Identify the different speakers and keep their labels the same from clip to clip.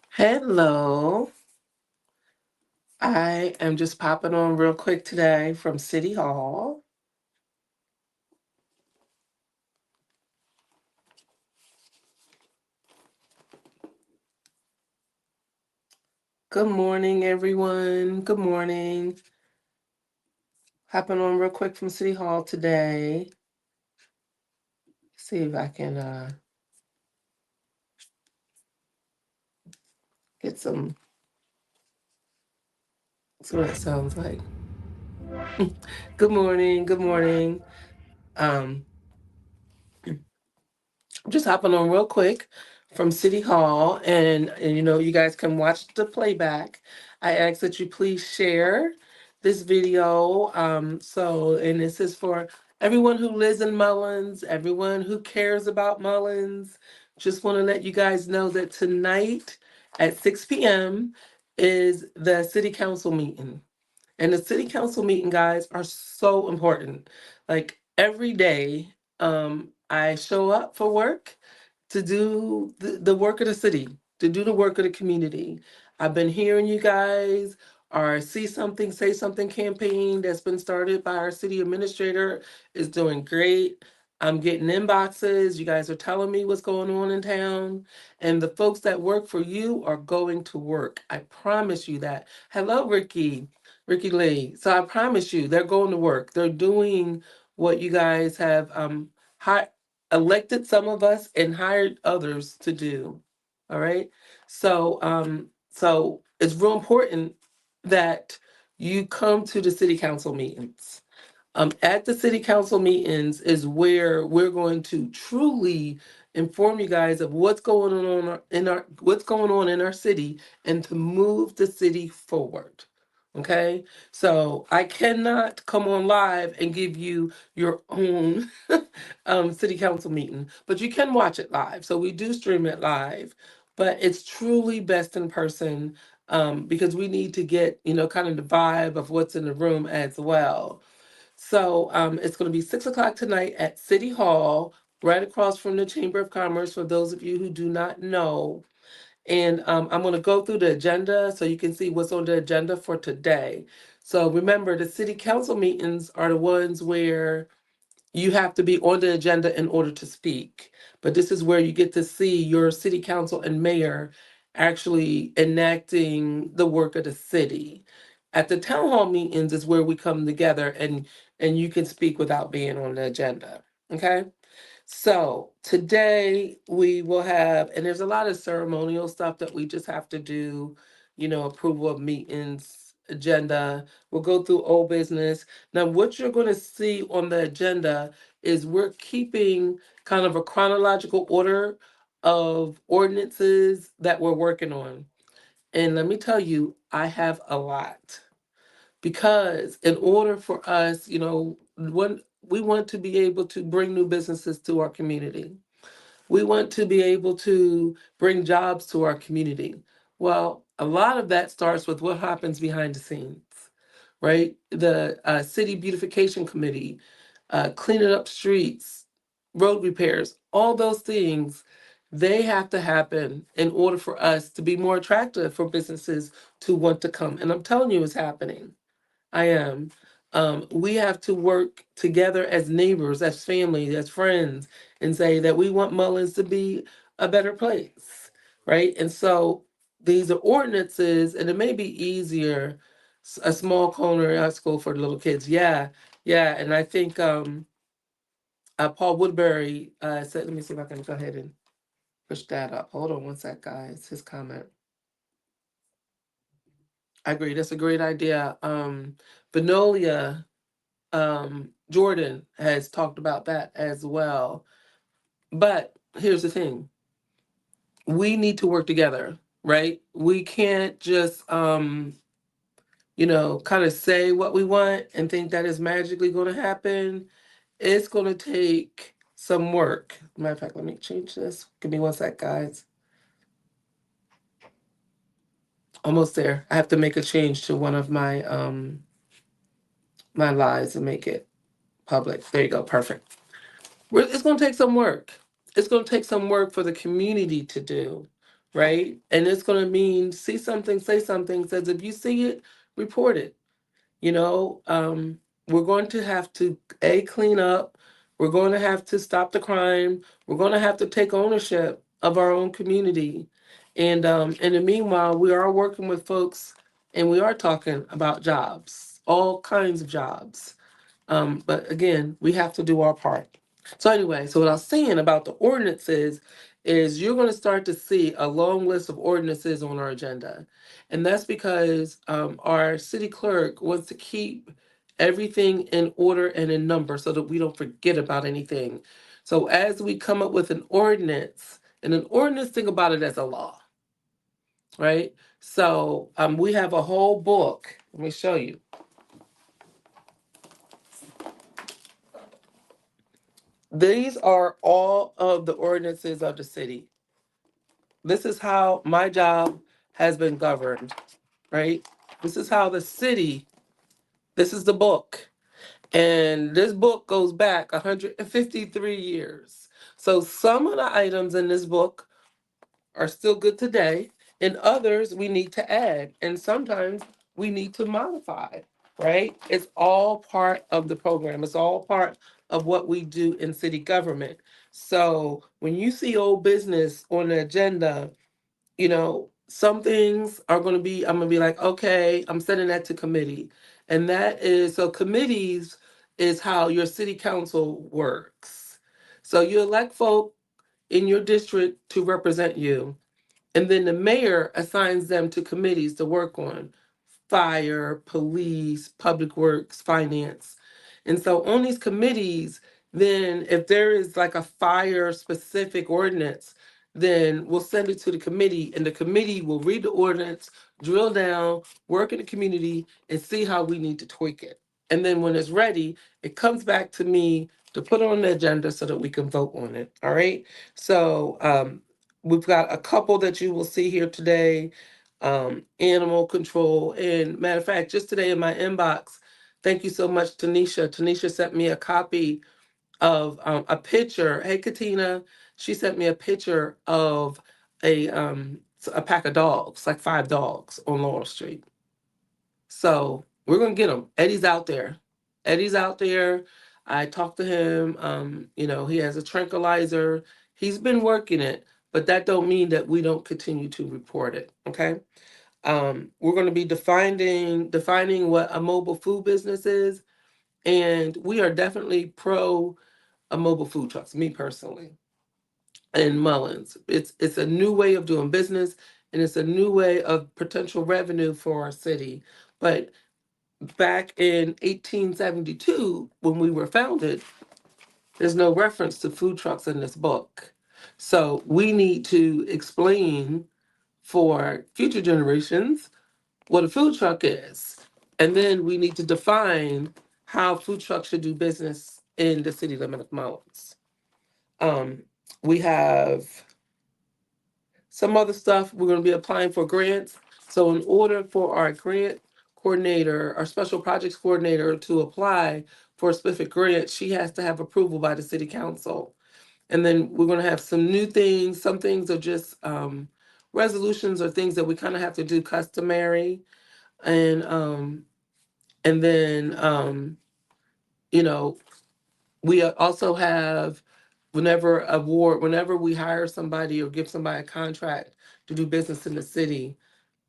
Speaker 1: Hello. I am just popping on real quick today from City Hall. Good morning, everyone. Good morning. Hopping on real quick from City Hall today. See if I can get see what it sounds like. Good morning. Good morning. Um, just hopping on real quick from City Hall, and you guys can watch the playback. I ask that you please share this video. And this is for everyone who lives in Mullins, everyone who cares about Mullins. Just want to let you guys know that tonight at 6 p.m. is the city council meeting. And the city council meeting, guys, are so important. Like every day, I show up for work to do the work of the city, to do the work of the community. I've been hearing you guys. Our See Something, Say Something campaign that's been started by our city administrator is doing great. I'm getting inboxes. You guys are telling me what's going on in town. And the folks that work for you are going to work. I promise you that. Hello, Ricky. Ricky Lee. So I promise you, they're going to work. They're doing what you guys have elected some of us and hired others to do. All right. So it's real important that you come to the city council meetings. At the city council meetings is where we're going to truly inform you guys of what's going on in our city and to move the city forward. Okay, so I cannot come on live and give you your own city council meeting, but you can watch it live. So we do stream it live, but it's truly best in person because we need to get kind of the vibe of what's in the room as well. So it's going to be 6 o'clock tonight at City Hall, right across from the Chamber of Commerce, for those of you who do not know. And I'm going to go through the agenda so you can see what's on the agenda for today. So remember, the city council meetings are the ones where you have to be on the agenda in order to speak. But this is where you get to see your city council and mayor actually enacting the work of the city. At the town hall meetings is where we come together and you can speak without being on the agenda. Okay? So today we will have, and there's a lot of ceremonial stuff that we just have to do, approval of meetings, agenda. We'll go through old business. Now, what you're going to see on the agenda is we're keeping kind of a chronological order of ordinances that we're working on. And let me tell you, I have a lot because in order for us, when we want to be able to bring new businesses to our community, we want to be able to bring jobs to our community. Well, a lot of that starts with what happens behind the scenes, right? The city beautification committee, cleaning up streets, road repairs, all those things, they have to happen in order for us to be more attractive for businesses to want to come. And I'm telling you, it's happening. I am. We have to work together as neighbors, as family, as friends, and say that we want Mullins to be a better place, right? And so these are ordinances, and it may be easier, a small corner at school for the little kids. Yeah, yeah. And I think Paul Woodbury said, let me see if I can go ahead and push that up. Hold on one sec, guys. His comment. I agree. That's a great idea. Venolia Jordan has talked about that as well. But here's the thing, we need to work together, right? We can't just, kind of say what we want and think that is magically going to happen. It's going to take some work. Matter of fact, let me change this. Give me one sec, guys. Almost there. I have to make a change to one of my lives and make it public. There you go. Perfect. It's going to take some work. It's going to take some work for the community to do, right? And it's going to mean see something, say something. Says if you see it, report it. You know, we're going to have to clean up. We're going to have to stop the crime. We're going to have to take ownership of our own community. And in the meanwhile, we are working with folks, and we are talking about jobs, all kinds of jobs. But again, we have to do our part. So anyway, so what I was saying about the ordinances is you're going to start to see a long list of ordinances on our agenda. And that's because our city clerk wants to keep everything in order and in number so that we don't forget about anything. So as we come up with an ordinance, and an ordinance, think about it as a law, right? So we have a whole book. Let me show you. These are all of the ordinances of the city. This is how my job has been governed, right? This is how the city, this is the book. And this book goes back 153 years. So some of the items in this book are still good today, and others we need to add, and sometimes we need to modify, right? It's all part of the program, it's all part of what we do in city government. So when you see old business on the agenda, you know, some things are going to be, I'm going to be like, okay, I'm sending that to committee. And that is, so committees is how your city council works. So you elect folk in your district to represent you. And then the mayor assigns them to committees to work on fire, police, public works, finance. And so on these committees, then if there is like a fire specific ordinance, then we'll send it to the committee and the committee will read the ordinance, drill down, work in the community and see how we need to tweak it. And then when it's ready, it comes back to me to put on the agenda so that we can vote on it. All right. So we've got a couple that you will see here today, animal control. And matter of fact, just today in my inbox, thank you so much, Tanisha. Tanisha sent me a copy of a picture. Hey, Katina, she sent me a picture of a pack of dogs, like 5 dogs on Laurel Street. So we're gonna get him. Eddie's out there. Eddie's out there. I talked to him. You know, he has a tranquilizer. He's been working it, but that don't mean that we don't continue to report it. Okay. We're going to be defining what a mobile food business is, and we are definitely pro a mobile food trucks. Me personally, in Mullins, it's a new way of doing business, and it's a new way of potential revenue for our city. But back in 1872, when we were founded, there's no reference to food trucks in this book. So we need to explain for future generations what a food truck is. And then we need to define how food trucks should do business in the city limit of Mullins. Um, we have some other stuff. We're going to be applying for grants. So, in order for our grant coordinator, our special projects coordinator to apply for a specific grant, she has to have approval by the city council. And then we're going to have some new things. Some things are just resolutions or things that we kind of have to do customary. And then you know, we also have whenever we hire somebody or give somebody a contract to do business in the city,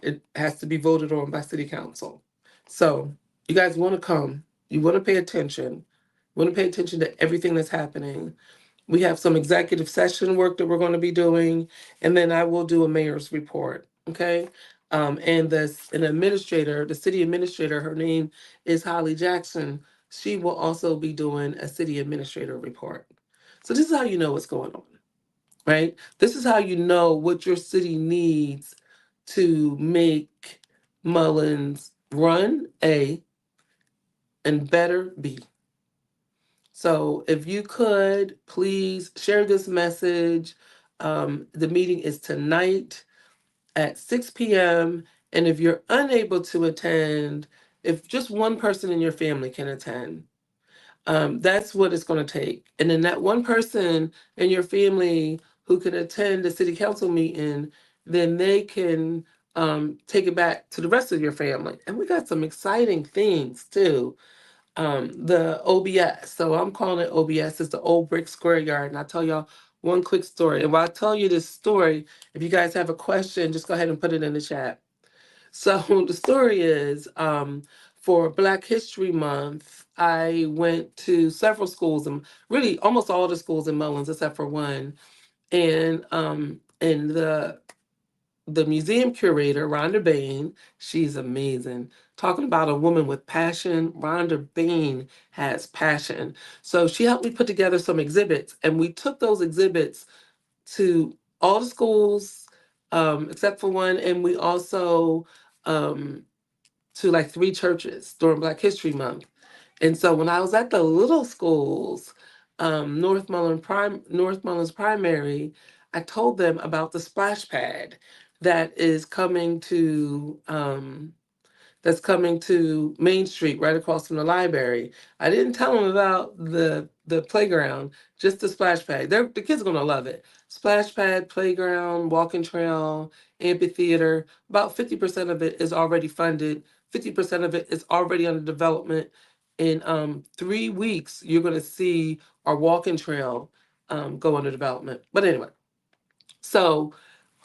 Speaker 1: it has to be voted on by city council. So you guys want to come, you want to pay attention, want to pay attention to everything that's happening. We have some executive session work that we're going to be doing, and then I will do a mayor's report. Okay. And an administrator, the city administrator, her name is Holly Jackson. She will also be doing a city administrator report. So this is how you know what's going on, right? This is how you know what your city needs to make Mullins run A and better B. So if you could please share this message. The meeting is tonight at 6 p.m. And if you're unable to attend, if just one person in your family can attend, that's what it's going to take. And then that one person in your family who can attend the city council meeting, then they can take it back to the rest of your family. And we got some exciting things too. The OBS. So I'm calling it OBS. It's the Old Brick Square Yard. And I'll tell y'all one quick story. And while I tell you this story, if you guys have a question, just go ahead and put it in the chat. So the story is, for Black History Month, I went to several schools and really almost all the schools in Mullins except for one. And the museum curator, Rhonda Bain, she's amazing. Talking about a woman with passion, Rhonda Bain has passion. So she helped me put together some exhibits, and we took those exhibits to all the schools except for one, and we also um, to like three churches during Black History Month. And so when I was at the little schools, North Mullins Primary, I told them about the splash pad that is coming to Main Street, right across from the library. I didn't tell them about the playground, just the splash pad. The kids are gonna love it. Splash pad, playground, walking trail, amphitheater. About 50% of it is already funded. 50% of it is already under development. In 3 weeks, you're gonna see our walking trail go under development. But anyway, so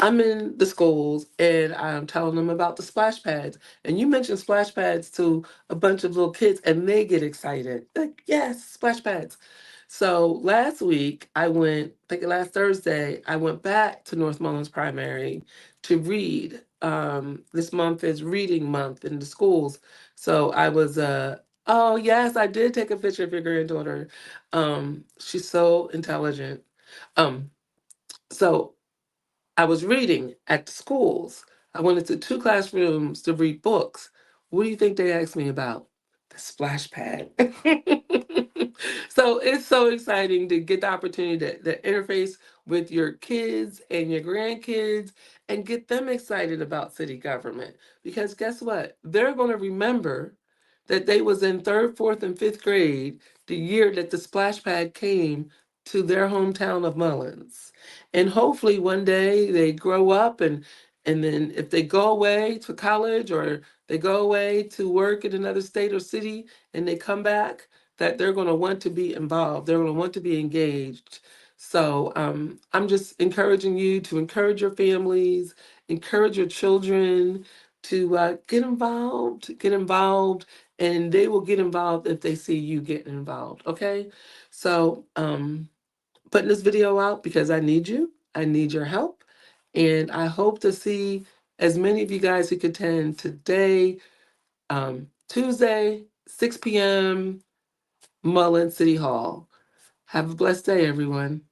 Speaker 1: I'm in the schools and I'm telling them about the splash pads. And you mentioned splash pads to a bunch of little kids and they get excited. Like, yes, splash pads. So last week I went, I think last Thursday, I went back to North Mullins Primary to read. This month is reading month in the schools. So I was oh yes, I did take a picture of your granddaughter. She's so intelligent. Um, so I was reading at the schools. I went into two classrooms to read books. What do you think they asked me about? The splash pad. So it's so exciting to get the opportunity to interface with your kids and your grandkids and get them excited about city government. Because guess what? They're going to remember that they was in third, fourth, and fifth grade the year that the splash pad came to their hometown of Mullins. And hopefully one day they grow up and then if they go away to college or they go away to work in another state or city and they come back, that they're going to want to be involved. They're going to want to be engaged. So I'm just encouraging you to encourage your families, encourage your children to get involved, and they will get involved if they see you getting involved. Okay, so putting this video out because I need you. I need your help. And I hope to see as many of you guys who could attend today, Tuesday, 6 p.m., Mullen City Hall. Have a blessed day, everyone.